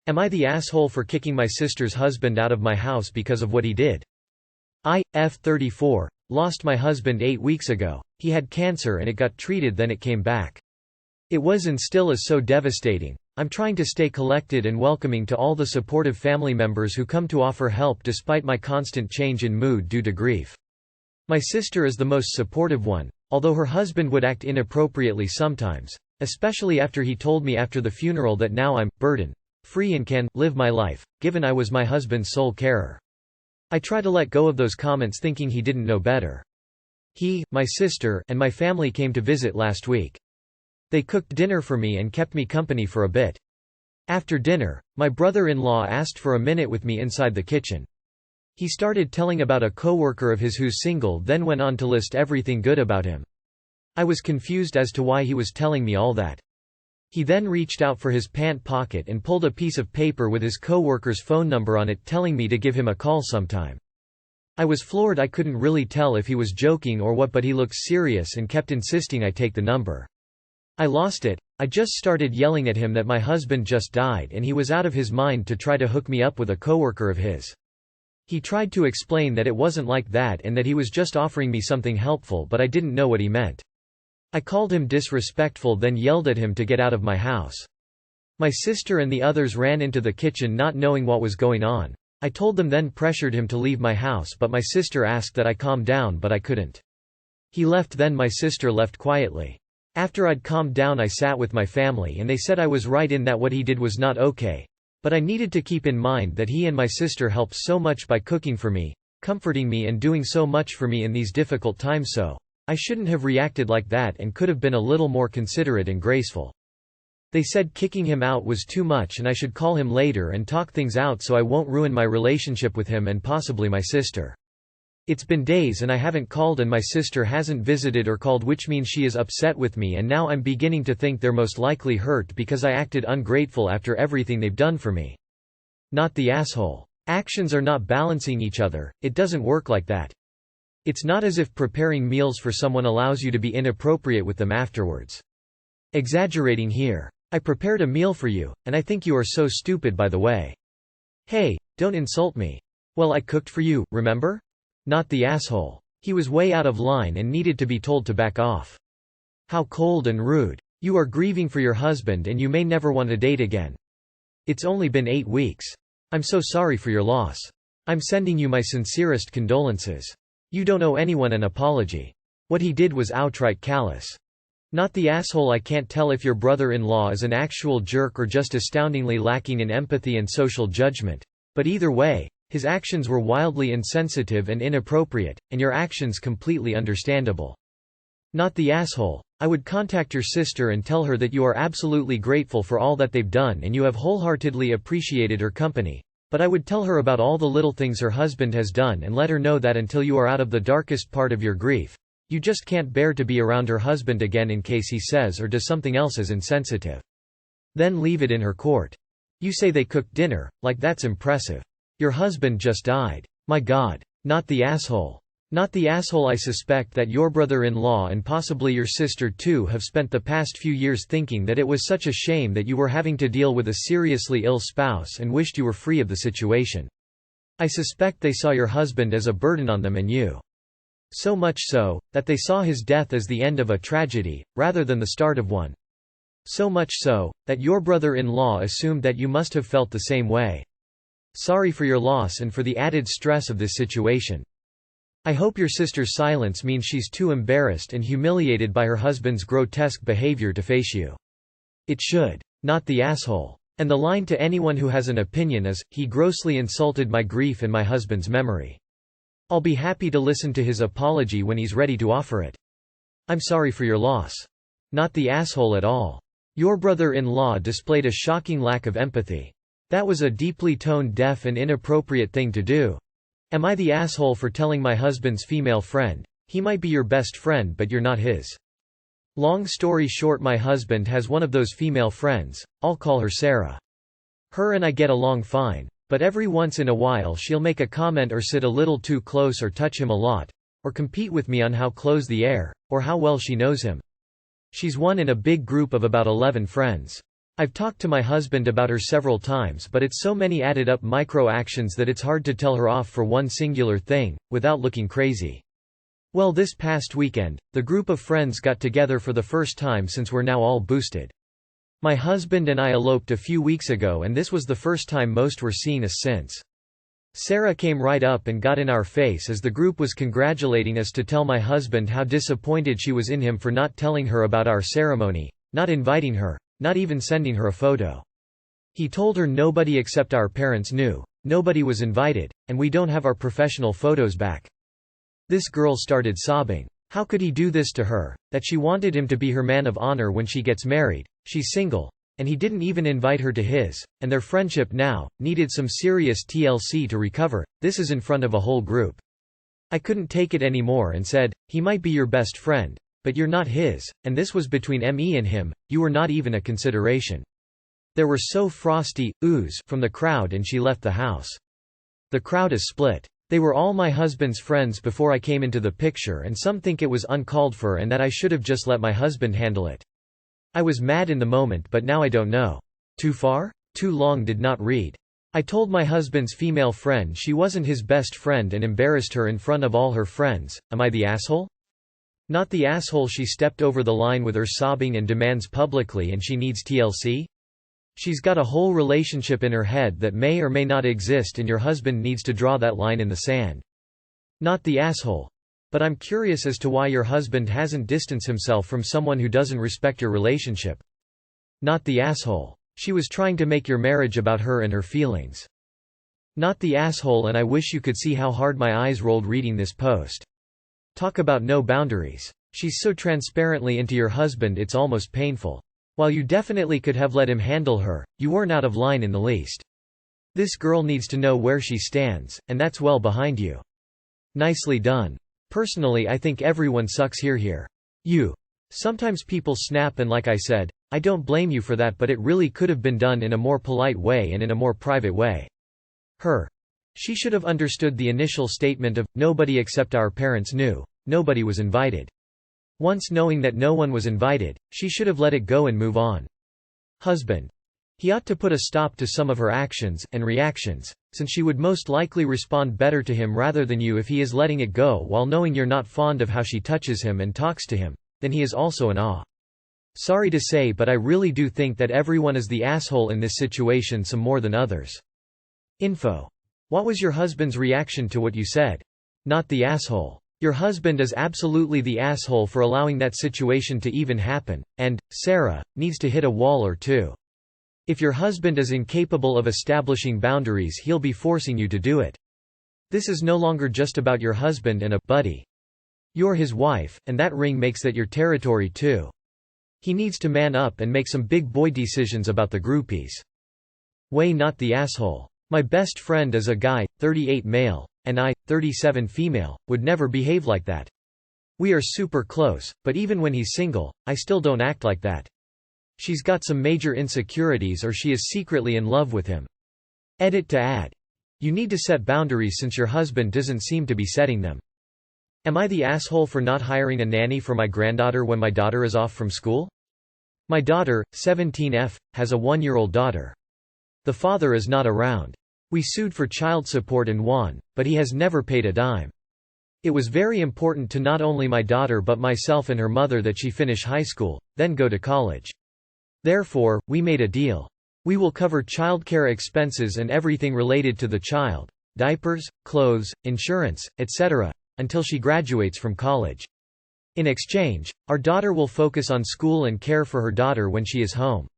Am I the asshole for kicking my sister's husband out of my house because of what he did? I, 34, lost my husband 8 weeks ago. He had cancer and it got treated, then it came back. It was and still is so devastating. I'm trying to stay collected and welcoming to all the supportive family members who come to offer help despite my constant change in mood due to grief. My sister is the most supportive one, although her husband would act inappropriately sometimes, especially after he told me after the funeral that now I'm burden-free and can live my life, given I was my husband's sole carer. I try to let go of those comments thinking he didn't know better. He, my sister, and my family came to visit last week. They cooked dinner for me and kept me company for a bit. After dinner, my brother-in-law asked for a minute with me inside the kitchen. He started telling about a coworker of his who's single, then went on to list everything good about him. I was confused as to why he was telling me all that. He then reached out for his pant pocket and pulled a piece of paper with his coworker's phone number on it, telling me to give him a call sometime. I was floored. I couldn't really tell if he was joking or what, but he looked serious and kept insisting I take the number. I lost it. I just started yelling at him that my husband just died and he was out of his mind to try to hook me up with a coworker of his. He tried to explain that it wasn't like that and that he was just offering me something helpful, but I didn't know what he meant. I called him disrespectful, then yelled at him to get out of my house. My sister and the others ran into the kitchen not knowing what was going on. I told them, then pressured him to leave my house, but my sister asked that I calm down, but I couldn't. He left, then my sister left quietly. After I'd calmed down, I sat with my family and they said I was right in that what he did was not okay. But I needed to keep in mind that he and my sister helped so much by cooking for me, comforting me and doing so much for me in these difficult times, so I shouldn't have reacted like that and could have been a little more considerate and graceful. They said kicking him out was too much and I should call him later and talk things out so I won't ruin my relationship with him and possibly my sister. It's been days and I haven't called and my sister hasn't visited or called, which means she is upset with me, and now I'm beginning to think they're most likely hurt because I acted ungrateful after everything they've done for me. Not the asshole. Actions are not balancing each other. It doesn't work like that. It's not as if preparing meals for someone allows you to be inappropriate with them afterwards. Exaggerating here. I prepared a meal for you, and I think you are so stupid, by the way. Hey, don't insult me. Well, I cooked for you, remember? Not the asshole. He was way out of line and needed to be told to back off. How cold and rude. You are grieving for your husband and you may never want to date again. It's only been 8 weeks. I'm so sorry for your loss. I'm sending you my sincerest condolences. You don't owe anyone an apology. What he did was outright callous. Not the asshole. I can't tell if your brother-in-law is an actual jerk or just astoundingly lacking in empathy and social judgment. But either way, his actions were wildly insensitive and inappropriate, and your actions completely understandable. Not the asshole. I would contact your sister and tell her that you are absolutely grateful for all that they've done and you have wholeheartedly appreciated her company. But I would tell her about all the little things her husband has done and let her know that until you are out of the darkest part of your grief, you just can't bear to be around her husband again in case he says or does something else as insensitive. Then leave it in her court. You say they cooked dinner, like that's impressive. Your husband just died. My God. Not the asshole. Not the asshole. I suspect that your brother-in-law and possibly your sister too have spent the past few years thinking that it was such a shame that you were having to deal with a seriously ill spouse and wished you were free of the situation. I suspect they saw your husband as a burden on them and you. So much so, that they saw his death as the end of a tragedy, rather than the start of one. So much so, that your brother-in-law assumed that you must have felt the same way. Sorry for your loss and for the added stress of this situation. I hope your sister's silence means she's too embarrassed and humiliated by her husband's grotesque behavior to face you. It should. Not the asshole. And the line to anyone who has an opinion is, he grossly insulted my grief and my husband's memory. I'll be happy to listen to his apology when he's ready to offer it. I'm sorry for your loss. Not the asshole at all. Your brother-in-law displayed a shocking lack of empathy. That was a deeply tone-deaf and inappropriate thing to do. Am I the asshole for telling my husband's female friend? He might be your best friend but you're not his. Long story short, my husband has one of those female friends, I'll call her Sarah. Her and I get along fine, but every once in a while she'll make a comment or sit a little too close or touch him a lot, or compete with me on how close the air, or how well she knows him. She's one in a big group of about 11 friends. I've talked to my husband about her several times, but it's so many added up micro actions that it's hard to tell her off for one singular thing, without looking crazy. Well, this past weekend, the group of friends got together for the first time since we're now all boosted. My husband and I eloped a few weeks ago, and this was the first time most were seeing us since. Sarah came right up and got in our face as the group was congratulating us to tell my husband how disappointed she was in him for not telling her about our ceremony, not inviting her, not even sending her a photo. He told her nobody except our parents knew, nobody was invited, and we don't have our professional photos back. This girl started sobbing. How could he do this to her? That she wanted him to be her man of honor when she gets married, she's single, and he didn't even invite her to his, and their friendship now needed some serious TLC to recover. This is in front of a whole group. I couldn't take it anymore and said, he might be your best friend, but you're not his, and this was between me and him, you were not even a consideration. There were so frosty oohs from the crowd, and she left the house. The crowd is split. They were all my husband's friends before I came into the picture, and some think it was uncalled for and that I should have just let my husband handle it. I was mad in the moment, but now I don't know. Too far? Too long did not read. I told my husband's female friend she wasn't his best friend and embarrassed her in front of all her friends. Am I the asshole? Not the asshole. She stepped over the line with her sobbing and demands publicly, and she needs TLC? She's got a whole relationship in her head that may or may not exist, and your husband needs to draw that line in the sand. Not the asshole. But I'm curious as to why your husband hasn't distanced himself from someone who doesn't respect your relationship. Not the asshole. She was trying to make your marriage about her and her feelings. Not the asshole. And I wish you could see how hard my eyes rolled reading this post. Talk about no boundaries. She's so transparently into your husband it's almost painful. While you definitely could have let him handle her, you weren't out of line in the least. This girl needs to know where she stands, and that's well behind you. Nicely done. Personally, I think everyone sucks here. You. Sometimes people snap, and like I said, I don't blame you for that, but it really could have been done in a more polite way and in a more private way. Her. She should have understood the initial statement of, nobody except our parents knew, nobody was invited. Once knowing that no one was invited, she should have let it go and move on. Husband. He ought to put a stop to some of her actions and reactions, since she would most likely respond better to him rather than you if he is letting it go while knowing you're not fond of how she touches him and talks to him. Then he is also an awe. Sorry to say, but I really do think that everyone is the asshole in this situation, some more than others. Info. What was your husband's reaction to what you said? Not the asshole. Your husband is absolutely the asshole for allowing that situation to even happen, and, Sarah, needs to hit a wall or two. If your husband is incapable of establishing boundaries, he'll be forcing you to do it. This is no longer just about your husband and a buddy. You're his wife, and that ring makes that your territory too. He needs to man up and make some big boy decisions about the groupies. Way not the asshole. My best friend is a guy, 38 male, and I, 37 female, would never behave like that. We are super close, but even when he's single, I still don't act like that. She's got some major insecurities, or she is secretly in love with him. Edit to add. You need to set boundaries since your husband doesn't seem to be setting them. Am I the asshole for not hiring a nanny for my granddaughter when my daughter is off from school? My daughter, 17F, has a 1-year-old daughter. The father is not around. We sued for child support and won, but he has never paid a dime. It was very important to not only my daughter but myself and her mother that she finish high school, then go to college. Therefore, we made a deal. We will cover childcare expenses and everything related to the child, diapers, clothes, insurance, etc., until she graduates from college. In exchange, our daughter will focus on school and care for her daughter when she is home.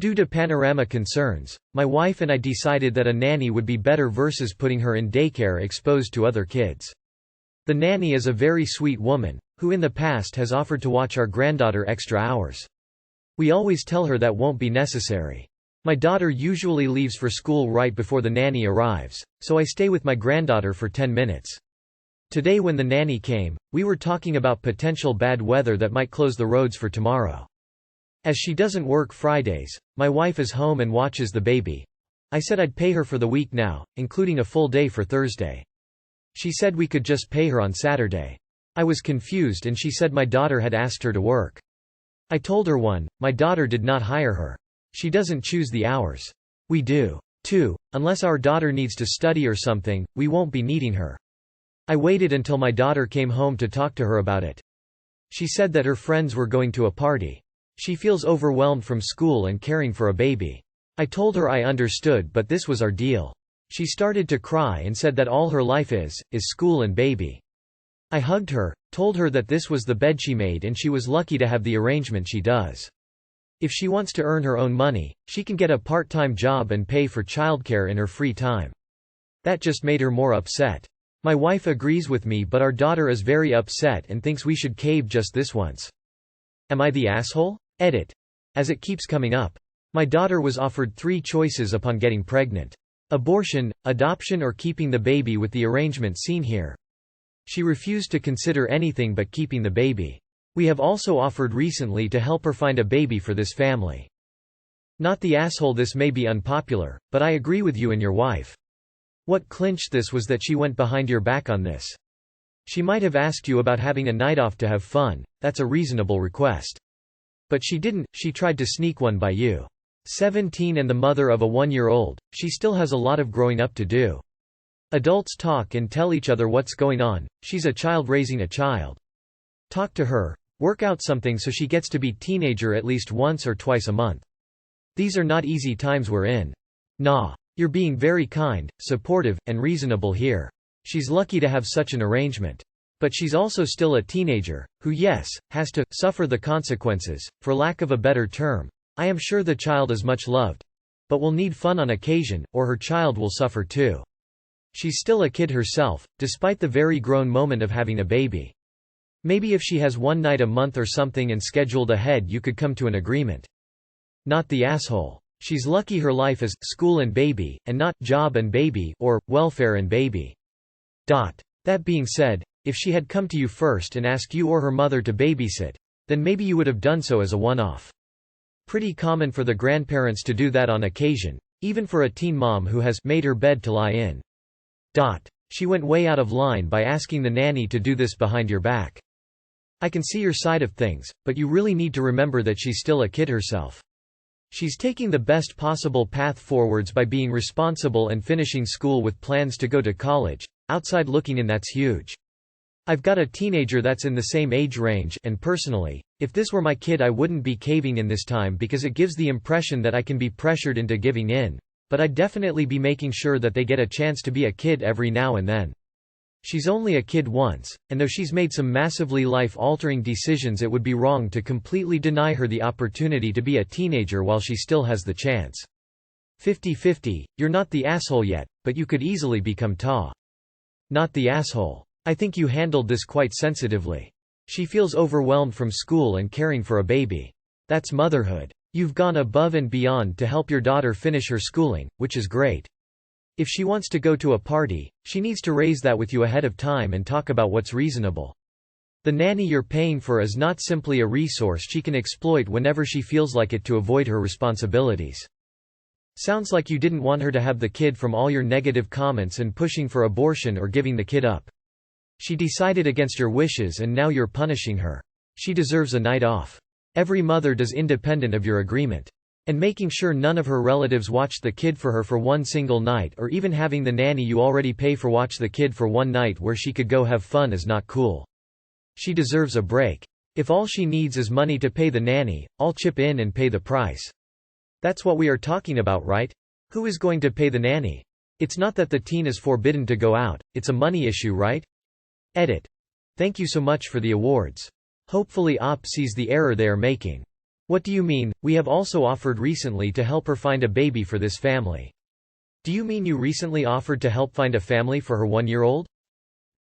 Due to panorama concerns, my wife and I decided that a nanny would be better versus putting her in daycare exposed to other kids. The nanny is a very sweet woman, who in the past has offered to watch our granddaughter extra hours. We always tell her that won't be necessary. My daughter usually leaves for school right before the nanny arrives, so I stay with my granddaughter for 10 minutes. Today when the nanny came, we were talking about potential bad weather that might close the roads for tomorrow. As she doesn't work Fridays, my wife is home and watches the baby. I said I'd pay her for the week now, including a full day for Thursday. She said we could just pay her on Saturday. I was confused and she said my daughter had asked her to work. I told her my daughter did not hire her. She doesn't choose the hours. We do. 2. Unless our daughter needs to study or something, we won't be needing her. I waited until my daughter came home to talk to her about it. She said that her friends were going to a party. She feels overwhelmed from school and caring for a baby. I told her I understood, but this was our deal. She started to cry and said that all her life is school and baby. I hugged her, told her that this was the bed she made and she was lucky to have the arrangement she does. If she wants to earn her own money, she can get a part-time job and pay for childcare in her free time. That just made her more upset. My wife agrees with me, but our daughter is very upset and thinks we should cave just this once. Am I the asshole? Edit. As it keeps coming up. My daughter was offered 3 choices upon getting pregnant. Abortion, adoption, or keeping the baby with the arrangement seen here. She refused to consider anything but keeping the baby. We have also offered recently to help her find a baby for this family. Not the asshole. This may be unpopular, but I agree with you and your wife. What clinched this was that she went behind your back on this. She might have asked you about having a night off to have fun. That's a reasonable request. But she didn't. She tried to sneak one by you. 17 and the mother of a 1-year-old, she still has a lot of growing up to do. Adults talk and tell each other what's going on. She's a child raising a child. Talk to her. Work out something so she gets to be teenager at least once or twice a month. These are not easy times we're in. Nah. You're being very kind, supportive, and reasonable here. She's lucky to have such an arrangement. But she's also still a teenager, who yes, has to suffer the consequences, for lack of a better term. I am sure the child is much loved. But will need fun on occasion, or her child will suffer too. She's still a kid herself, despite the very grown moment of having a baby. Maybe if she has one night a month or something and scheduled ahead, you could come to an agreement. Not the asshole. She's lucky her life is school and baby, and not job and baby, or welfare and baby. That being said, if she had come to you first and asked you or her mother to babysit, then maybe you would have done so as a one-off. Pretty common for the grandparents to do that on occasion, even for a teen mom who has made her bed to lie in. She went way out of line by asking the nanny to do this behind your back. I can see your side of things, but you really need to remember that she's still a kid herself. She's taking the best possible path forwards by being responsible and finishing school with plans to go to college. Outside looking in, that's huge. I've got a teenager that's in the same age range, and personally, if this were my kid I wouldn't be caving in this time because it gives the impression that I can be pressured into giving in, but I'd definitely be making sure that they get a chance to be a kid every now and then. She's only a kid once, and though she's made some massively life-altering decisions, it would be wrong to completely deny her the opportunity to be a teenager while she still has the chance. 50-50, you're not the asshole yet, but you could easily become not the asshole. I think you handled this quite sensitively. She feels overwhelmed from school and caring for a baby. That's motherhood. You've gone above and beyond to help your daughter finish her schooling, which is great. If she wants to go to a party, she needs to raise that with you ahead of time and talk about what's reasonable. The nanny you're paying for is not simply a resource she can exploit whenever she feels like it to avoid her responsibilities. Sounds like you didn't want her to have the kid from all your negative comments and pushing for abortion or giving the kid up. She decided against your wishes and now you're punishing her. She deserves a night off. Every mother does, independent of your agreement. And making sure none of her relatives watch the kid for her for one single night, or even having the nanny you already pay for watch the kid for one night where she could go have fun, is not cool. She deserves a break. If all she needs is money to pay the nanny, I'll chip in and pay the price. That's what we are talking about, right? Who is going to pay the nanny? It's not that the teen is forbidden to go out, it's a money issue, right? Edit. Thank you so much for the awards. Hopefully OP sees the error they are making. What do you mean, we have also offered recently to help her find a baby for this family? Do you mean you recently offered to help find a family for her 1-year-old?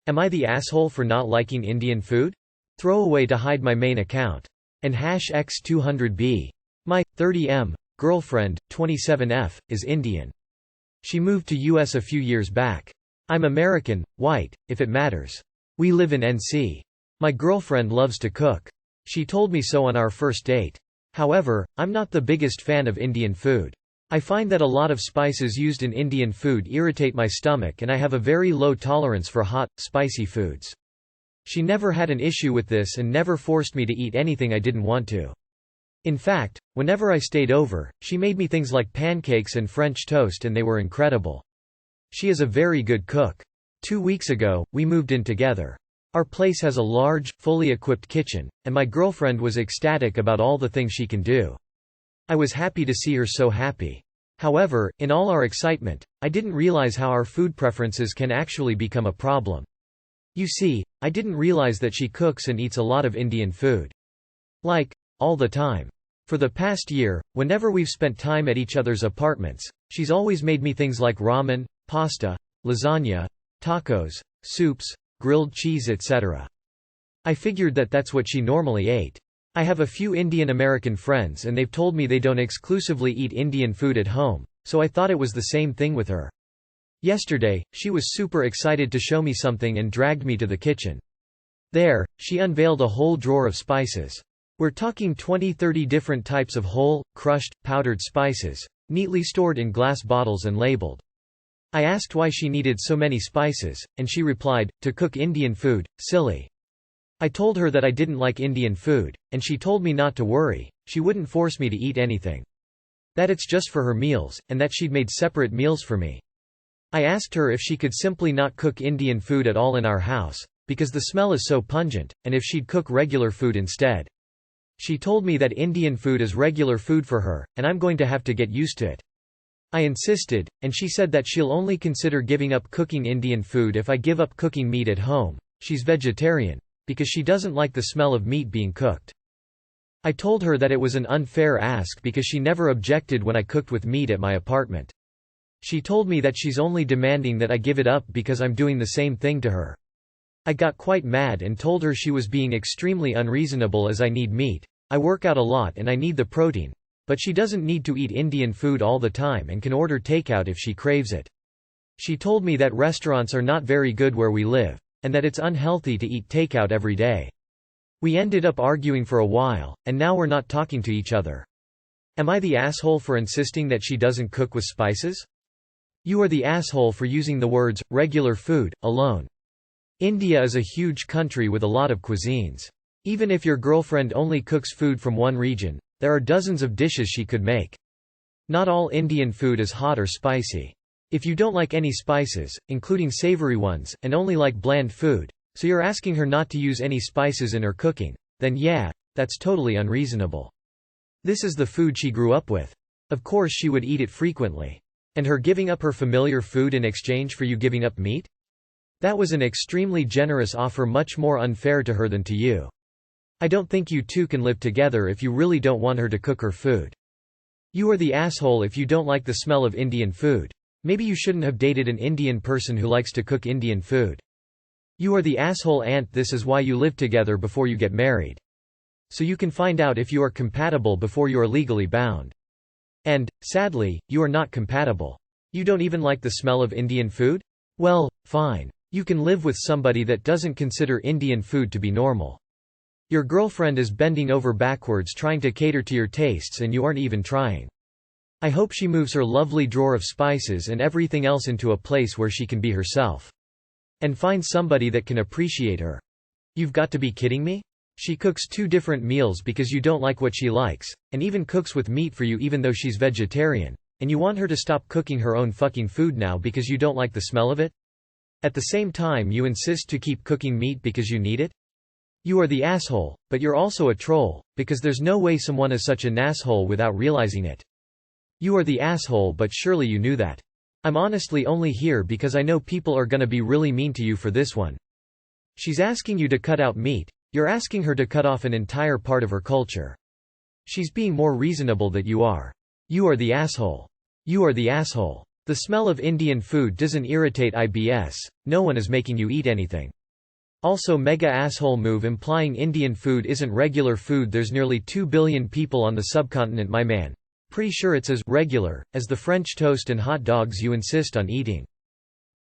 Am I the asshole for not liking Indian food? Throwaway to hide my main account. And #X200B. My 30M girlfriend, 27F, is Indian. She moved to US a few years back. I'm American, white, if it matters. We live in NC. My girlfriend loves to cook. She told me so on our first date. However, I'm not the biggest fan of Indian food. I find that a lot of spices used in Indian food irritate my stomach and I have a very low tolerance for hot, spicy foods. She never had an issue with this and never forced me to eat anything I didn't want to. In fact, whenever I stayed over, she made me things like pancakes and French toast and they were incredible. She is a very good cook. 2 weeks ago, we moved in together. Our place has a large, fully equipped kitchen, and my girlfriend was ecstatic about all the things she can do. I was happy to see her so happy. However, in all our excitement, I didn't realize how our food preferences can actually become a problem. You see, I didn't realize that she cooks and eats a lot of Indian food. Like, all the time. For the past year, whenever we've spent time at each other's apartments, she's always made me things like ramen, pasta, lasagna, tacos, soups, grilled cheese, etc. I figured that that's what she normally ate. I have a few Indian American friends and they've told me they don't exclusively eat Indian food at home, so I thought it was the same thing with her. Yesterday, she was super excited to show me something and dragged me to the kitchen. There, she unveiled a whole drawer of spices. We're talking 20–30 different types of whole, crushed, powdered spices, neatly stored in glass bottles and labeled. I asked why she needed so many spices, and she replied, "To cook Indian food, silly." I told her that I didn't like Indian food, and she told me not to worry, she wouldn't force me to eat anything. That it's just for her meals, and that she'd made separate meals for me. I asked her if she could simply not cook Indian food at all in our house, because the smell is so pungent, and if she'd cook regular food instead. She told me that Indian food is regular food for her, and I'm going to have to get used to it. I insisted, and she said that she'll only consider giving up cooking Indian food if I give up cooking meat at home. She's vegetarian, because she doesn't like the smell of meat being cooked. I told her that it was an unfair ask because she never objected when I cooked with meat at my apartment. She told me that she's only demanding that I give it up because I'm doing the same thing to her. I got quite mad and told her she was being extremely unreasonable as I need meat. I work out a lot and I need the protein. But she doesn't need to eat Indian food all the time and can order takeout if she craves it. She told me that restaurants are not very good where we live, and that it's unhealthy to eat takeout every day. We ended up arguing for a while, and now we're not talking to each other. Am I the asshole for insisting that she doesn't cook with spices? You are the asshole for using the words, regular food, alone. India is a huge country with a lot of cuisines. Even if your girlfriend only cooks food from one region, there are dozens of dishes she could make. Not all Indian food is hot or spicy. If you don't like any spices, including savory ones, and only like bland food, so you're asking her not to use any spices in her cooking, then yeah, that's totally unreasonable. This is the food she grew up with. Of course she would eat it frequently. And her giving up her familiar food in exchange for you giving up meat? That was an extremely generous offer, much more unfair to her than to you. I don't think you two can live together if you really don't want her to cook her food. You are the asshole if you don't like the smell of Indian food. Maybe you shouldn't have dated an Indian person who likes to cook Indian food. You are the asshole aunt. This is why you live together before you get married. So you can find out if you are compatible before you are legally bound. And, sadly, you are not compatible. You don't even like the smell of Indian food? Well, fine. You can live with somebody that doesn't consider Indian food to be normal. Your girlfriend is bending over backwards trying to cater to your tastes and you aren't even trying. I hope she moves her lovely drawer of spices and everything else into a place where she can be herself. And find somebody that can appreciate her. You've got to be kidding me? She cooks 2 different meals because you don't like what she likes, and even cooks with meat for you even though she's vegetarian, and you want her to stop cooking her own fucking food now because you don't like the smell of it? At the same time you insist to keep cooking meat because you need it? You are the asshole, but you're also a troll, because there's no way someone is such an asshole without realizing it. You are the asshole, but surely you knew that. I'm honestly only here because I know people are gonna be really mean to you for this one. She's asking you to cut out meat, you're asking her to cut off an entire part of her culture. She's being more reasonable than you are. You are the asshole. You are the asshole. The smell of Indian food doesn't irritate IBS, no one is making you eat anything. Also mega asshole move implying Indian food isn't regular food. There's nearly 2 billion people on the subcontinent, my man. Pretty sure it's as regular as the French toast and hot dogs you insist on eating.